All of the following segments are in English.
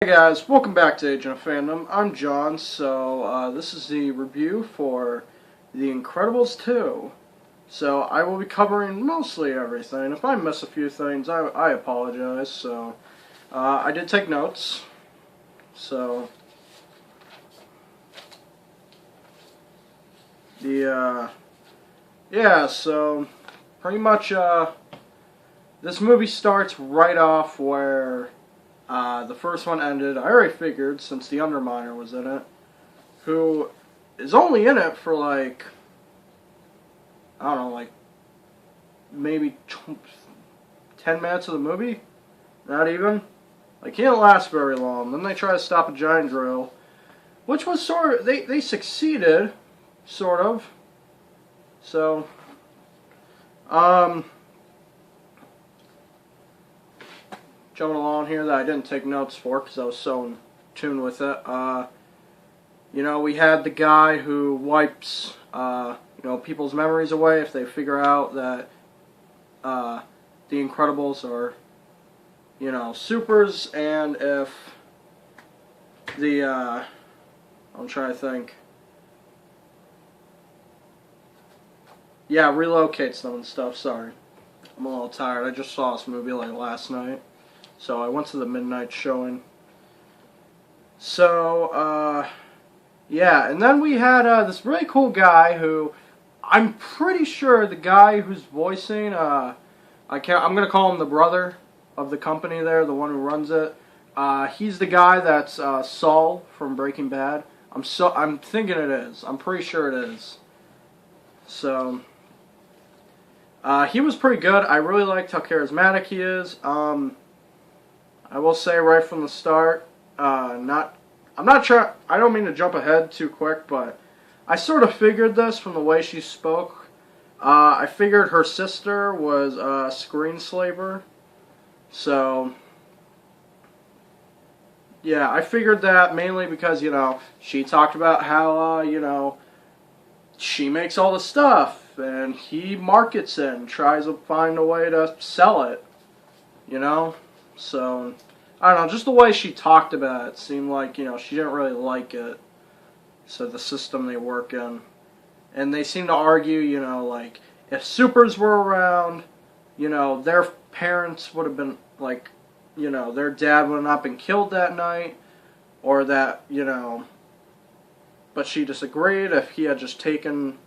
Hey guys, welcome back to Agent of Fandom. I'm John, so this is the review for The Incredibles 2. So I will be covering mostly everything. If I miss a few things, I apologize. So I did take notes. So so pretty much this movie starts right off where the first one ended. I already figured, since the Underminer was in it, who is only in it for like, I don't know, like maybe 10 minutes of the movie? Not even. Like, he didn't last very long. Then they try to stop a giant drill, which was sort of, they succeeded, sort of. So, jumping along here that I didn't take notes for because I was so in tune with it. You know, we had the guy who wipes, people's memories away if they figure out that the Incredibles are, supers, and if the, I'm trying to think. Yeah, relocates them and stuff, sorry. I'm a little tired. I just saw this movie like last night. So I went to the midnight showing. So, yeah, and then we had this really cool guy who, I'm pretty sure the guy who's voicing, I'm gonna call him the brother of the company there, the one who runs it. He's the guy that's Saul from Breaking Bad. I'm thinking it is. I'm pretty sure it is. So, he was pretty good. I really liked how charismatic he is. I will say right from the start, I'm not sure, I don't mean to jump ahead too quick, but I sort of figured this from the way she spoke. I figured her sister was a screenslaver. So, yeah, I figured that mainly because, she talked about how, she makes all the stuff, and he markets it and tries to find a way to sell it, So, I don't know, just the way she talked about it seemed like, she didn't really like it. So, the system they work in. And they seem to argue, like, if supers were around, their parents would have been, like, their dad would have not been killed that night. Or that, but she disagreed if he had just taken,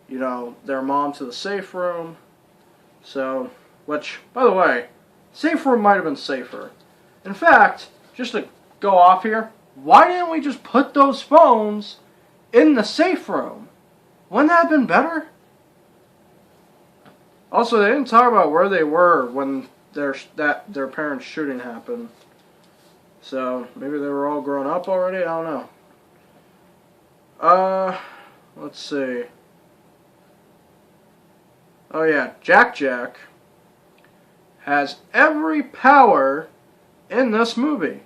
their mom to the safe room. So, which, by the way, safe room might have been safer. In fact, just to go off here, why didn't we just put those phones in the safe room? Wouldn't that have been better? Also, they didn't talk about where they were when their parents' shooting happened. So, maybe they were all grown up already? I don't know. Let's see. Oh yeah, Jack has every power in this movie.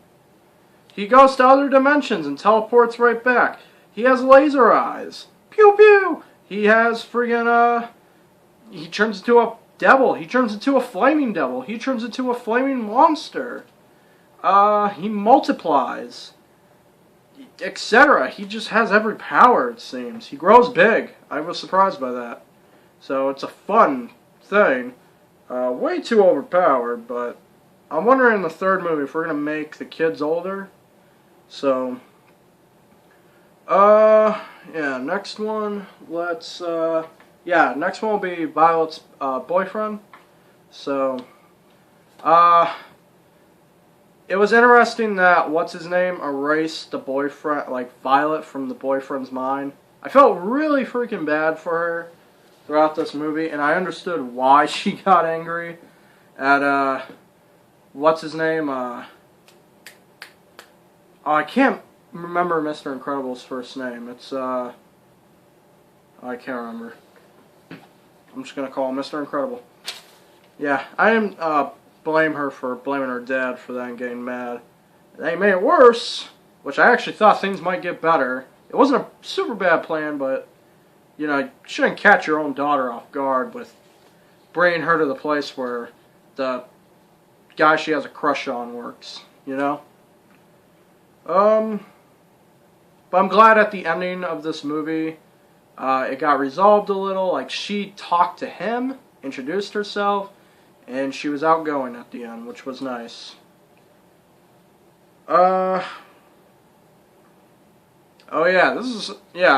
He goes to other dimensions and teleports right back. He has laser eyes. Pew pew! He has friggin' he turns into a devil. He turns into a flaming devil. He turns into a flaming monster. He multiplies. Etc. He just has every power, it seems. He grows big. I was surprised by that. So it's a fun thing. Way too overpowered, but I'm wondering in the third movie if we're going to make the kids older. So, yeah, next one, next one will be Violet's boyfriend. So, it was interesting that, what's-his-name, erased the boyfriend, like, Violet from the boyfriend's mind. I felt really freaking bad for her throughout this movie, and I understood why she got angry at, what's-his-name, I can't remember Mr. Incredible's first name. It's, I can't remember. I'm just gonna call him Mr. Incredible. Yeah, I didn't, blame her for blaming her dad for that and getting mad. They made it worse, which I actually thought things might get better. It wasn't a super bad plan, but, you shouldn't catch your own daughter off guard with bringing her to the place where the guy she has a crush on works, Um, but I'm glad at the ending of this movie, it got resolved a little. Like, she talked to him, introduced herself, and she was outgoing at the end, which was nice. Oh yeah,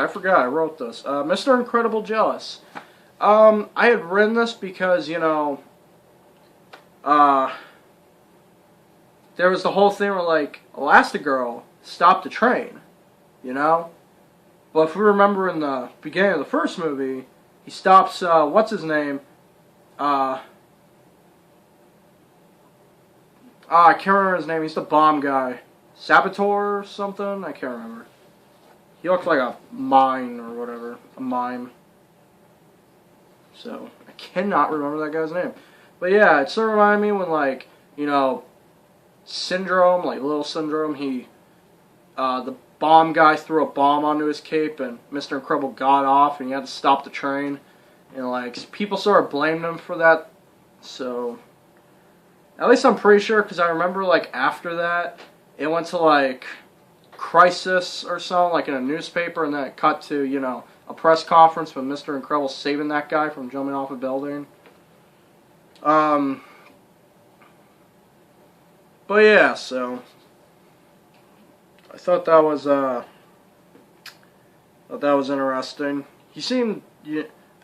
I forgot, I wrote this. Mr. Incredible Jealous. I had written this because, there was the whole thing where, like, Elastigirl stopped the train, you know? But if we remember in the beginning of the first movie, he stops, what's his name? I can't remember his name. He's the bomb guy. Saboteur or something? I can't remember. He looks like a mime or whatever. A mime. So, I cannot remember that guy's name. But yeah, it sort of reminded me when, like, Syndrome, like Little Syndrome, the bomb guy threw a bomb onto his cape and Mr. Incredible got off and he had to stop the train. And, like, people sort of blamed him for that. So, at least I'm pretty sure, because I remember, like, after that, it went to, like, Crisis or something, like in a newspaper, and then it cut to, a press conference with Mr. Incredible saving that guy from jumping off a building. But yeah, so I thought that was interesting. He seemed,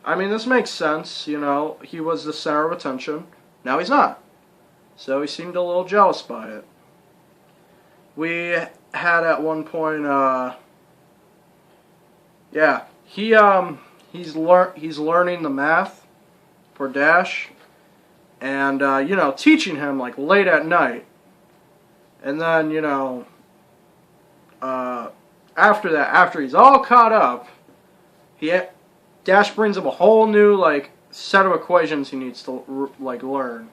I mean, this makes sense, he was the center of attention. Now he's not. So he seemed a little jealous by it. We had at one point, he's learning the math for Dash, and teaching him like late at night, and then after that, after he's all caught up, Dash brings him a whole new like set of equations he needs to like learn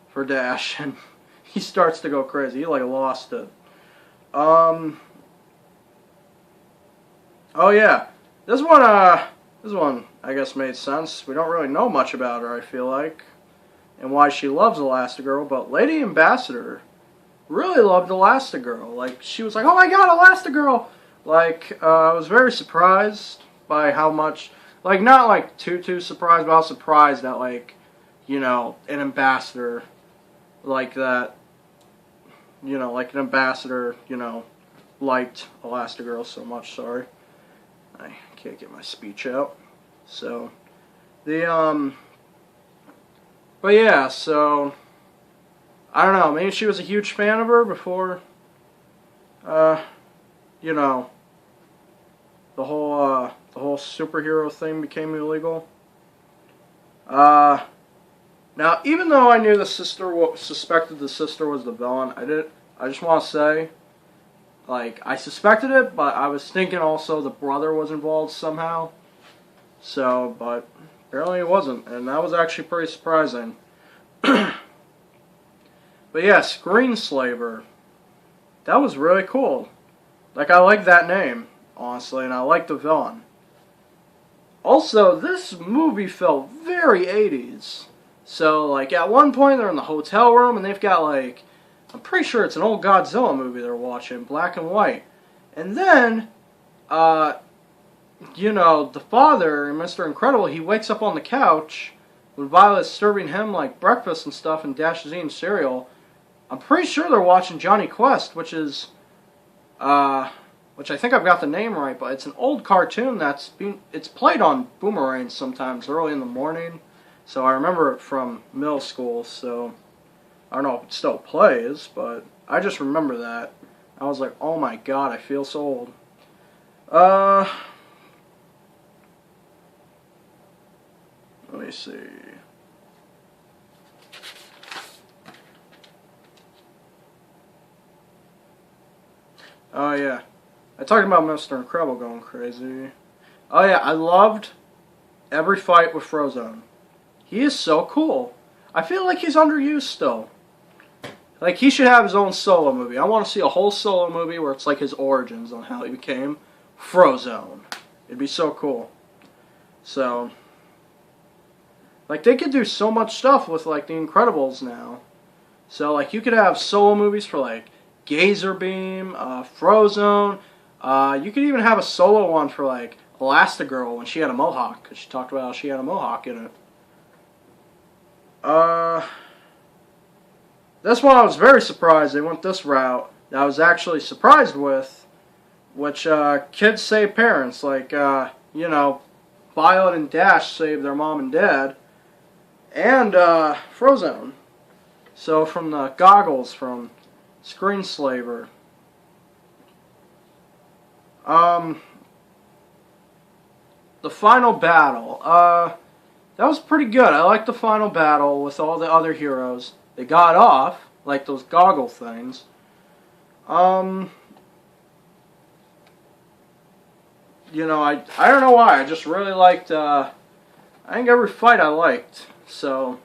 for Dash, and he starts to go crazy. He like lost it. Oh yeah, this one I guess made sense. We don't really know much about her, I feel like, and why she loves Elastigirl, but Lady Ambassador really loved Elastigirl. Like, she was like, oh my god, Elastigirl! Like, I was very surprised by how much, like, not like too surprised, but I was surprised that, like, an ambassador like that, like an ambassador, liked Elastigirl so much. Sorry, I can't get my speech out. So, but yeah, so, I don't know, maybe she was a huge fan of her before, the whole superhero thing became illegal. Now, even though I knew the sister, suspected the sister was the villain, I just want to say, like, I suspected it, but I was thinking also the brother was involved somehow. So, but apparently it wasn't, and that was actually pretty surprising. But yeah, Screenslaver. That was really cool. Like, I like that name, honestly, and I like the villain. Also, this movie felt very 80s. So, like, at one point they're in the hotel room and they've got, like, I'm pretty sure it's an old Godzilla movie they're watching, black and white. And then, the father, Mr. Incredible, he wakes up on the couch when Violet's serving him, like, breakfast and stuff, and Dash is eating cereal. I'm pretty sure they're watching Johnny Quest, which is, which I think I've got the name right, but it's an old cartoon it's played on Boomerang sometimes early in the morning. So I remember it from middle school, so I don't know if it still plays, but I just remember that. I was like, oh my god, I feel so old. Let me see. Oh yeah, I talked about Mr. Incredible going crazy. Oh yeah, I loved every fight with Frozone. He is so cool. I feel like he's underused still. Like, he should have his own solo movie. I want to see a whole solo movie where it's like his origins on how he became Frozone. It'd be so cool. So, like, they could do so much stuff with, like, The Incredibles now. So, like, you could have solo movies for, like, Gazer Beam, Frozone. You could even have a solo one for like Elastigirl when she had a mohawk, because she talked about how she had a mohawk in it. This one I was very surprised they went this route. I was actually surprised with, which kids save parents, like you know, Violet and Dash save their mom and dad, and Frozone. So from the goggles from Screenslaver. The final battle. That was pretty good. I liked the final battle with all the other heroes. They got off, like those goggle things. You know, I don't know why. I just really liked, I think every fight I liked. So,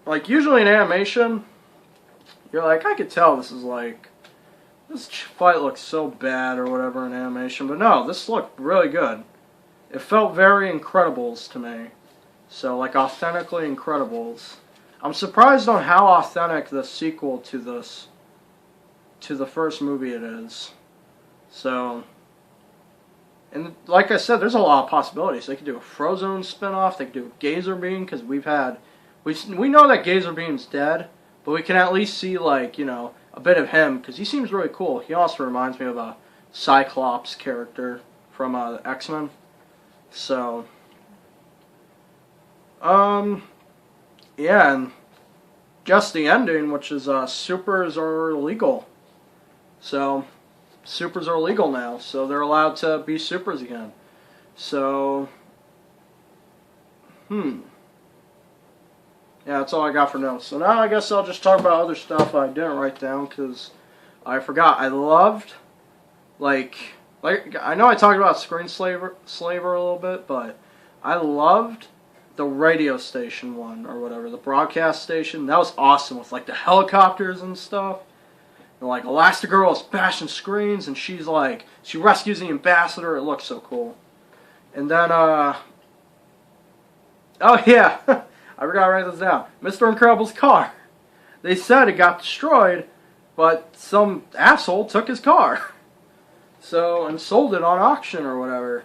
like, usually in animation, you're like, I could tell this is like, this fight looks so bad or whatever in animation. But no, this looked really good. It felt very Incredibles to me. So, like, authentically Incredibles. I'm surprised on how authentic the sequel to this, to the first movie it is. So, and like I said, there's a lot of possibilities. They could do a Frozone spinoff. They could do a Gazer Beam, because we know that Gazer Beam's dead, but we can at least see, like, you know, a bit of him, because he seems really cool. He also reminds me of a Cyclops character from X-Men. So, yeah, and just the ending, which is supers are illegal. So, supers are illegal now, so they're allowed to be supers again. So, yeah, that's all I got for now. So now I guess I'll just talk about other stuff I didn't write down, because I forgot. I loved, like I know I talked about Screenslaver a little bit, but I loved the radio station one, or whatever, the broadcast station. That was awesome, with like the helicopters and stuff. And like Elastigirl is bashing screens, and she's like, she rescues the ambassador. It looks so cool. And then, oh yeah, I forgot to write this down. Mr. Incredible's car. They said it got destroyed, but some asshole took his car. So, and sold it on auction or whatever.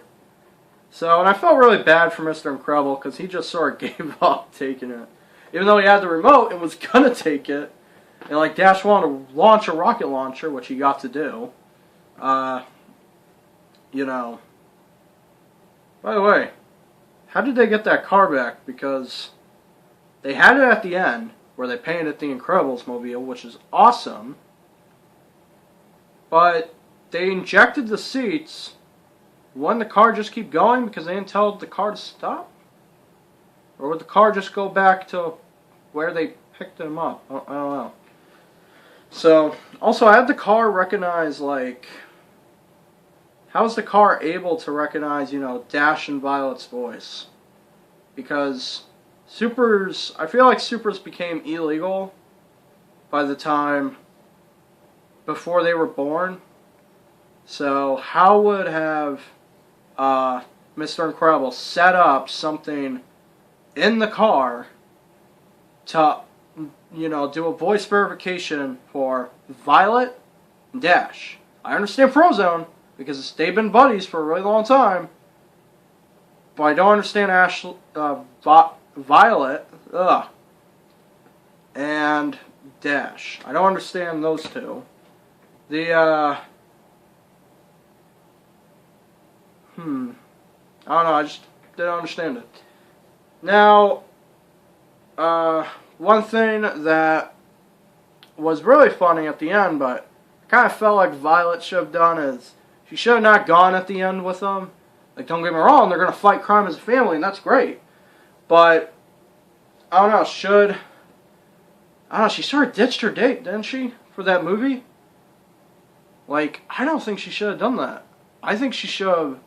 So, and I felt really bad for Mr. Incredible, because he just sort of gave up taking it. Even though he had the remote and was gonna take it. And like Dash wanted to launch a rocket launcher, which he got to do. You know. By the way, how did they get that car back? Because they had it at the end, where they painted the Incredibles mobile, which is awesome. But they injected the seats. Wouldn't the car just keep going because they didn't tell the car to stop? Or would the car just go back to where they picked them up? I don't know. So, also I had the car recognize, like, how is the car able to recognize, you know, Dash and Violet's voice? Because supers, I feel like supers became illegal by the time before they were born. So, how would have Mr. Incredible set up something in the car to, you know, do a voice verification for Violet and Dash? I understand Frozone, because they've been buddies for a really long time, but I don't understand Violet and Dash. I don't understand those two. I don't know, I just didn't understand it. Now, one thing that was really funny at the end, but I kind of felt like Violet should have done, is she should have not gone at the end with them. Like, don't get me wrong, they're going to fight crime as a family, and that's great. But, I don't know, she sort of ditched her date, didn't she, for that movie? Like, I don't think she should have done that. I think she should have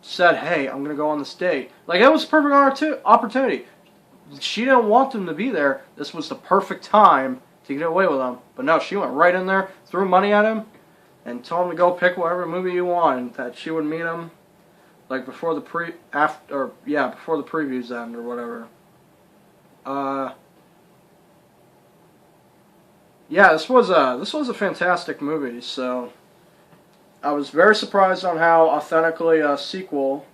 said, hey, I'm going to go on this date. Like, it was a perfect opportunity. She didn't want them to be there. This was the perfect time to get away with them. But no, she went right in there, threw money at him, and told him to go pick whatever movie you want, and that she would meet him, like, before the before the previews end, or whatever. yeah, this was a fantastic movie. So I was very surprised on how authentically a sequel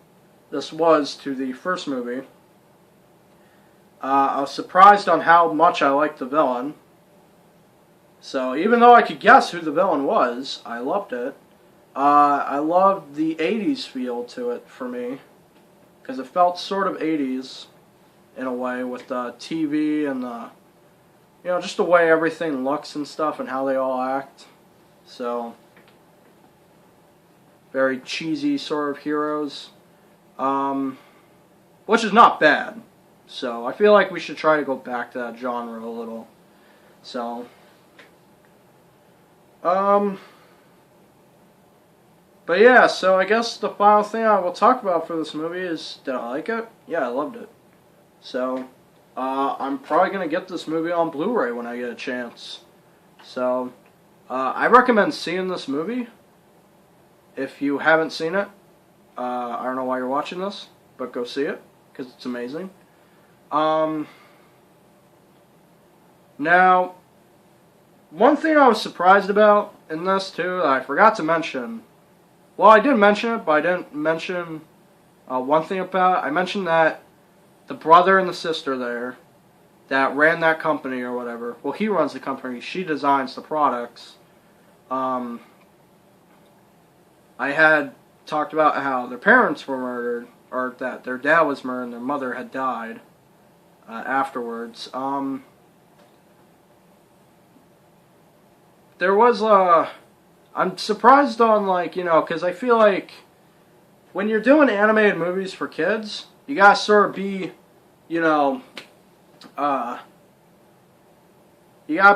this was to the first movie. I was surprised on how much I liked the villain. So even though I could guess who the villain was, I loved it. I loved the 80s feel to it for me, because it felt sort of 80s in a way with the TV and just the way everything looks and stuff and how they all act. So, very cheesy sort of heroes, which is not bad. So I feel like we should try to go back to that genre a little. So, but yeah, so I guess the final thing I will talk about for this movie is, did I like it? Yeah, I loved it. So, I'm probably going to get this movie on Blu-ray when I get a chance. So, I recommend seeing this movie. If you haven't seen it, I don't know why you're watching this, but go see it, because it's amazing. Now, one thing I was surprised about in this, too, that I forgot to mention. Well, I did mention it, but I didn't mention one thing about it. I mentioned that the brother and the sister there that ran that company or whatever, well, he runs the company, she designs the products. I had talked about how their parents were murdered, or that their dad was murdered and their mother had died afterwards. There was I'm surprised on, because I feel like when you're doing animated movies for kids, you gotta sort of be, you gotta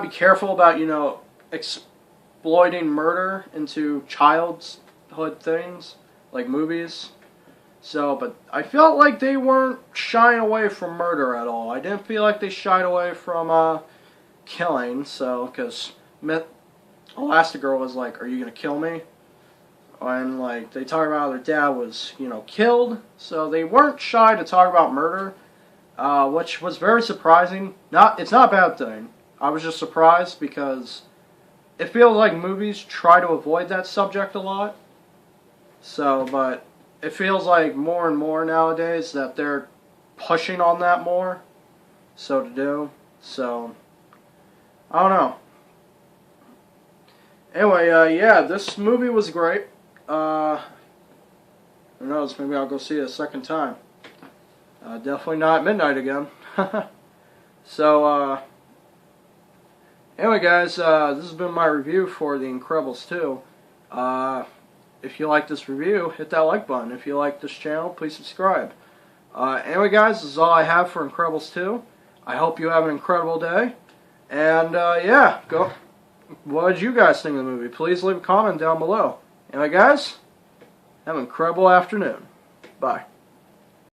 be careful about, exploiting murder into childhood things, like movies. So, but I felt like they weren't shying away from murder at all. I didn't feel like they shied away from killing, so, because Elastigirl was like, "Are you gonna kill me?" And they talk about how their dad was, killed. So they weren't shy to talk about murder, which was very surprising. It's not a bad thing. I was just surprised because it feels like movies try to avoid that subject a lot. So, but it feels like more and more nowadays that they're pushing on that more. So to do. So, I don't know. Anyway, yeah, this movie was great. Who knows, maybe I'll go see it a second time. Definitely not at midnight again. So, anyway guys, this has been my review for The Incredibles 2. If you like this review, hit that like button. If you like this channel, please subscribe. Anyway guys, this is all I have for Incredibles 2. I hope you have an incredible day. And, yeah, go. What did you guys think of the movie? Please leave a comment down below. Anyway, guys, have an incredible afternoon. Bye.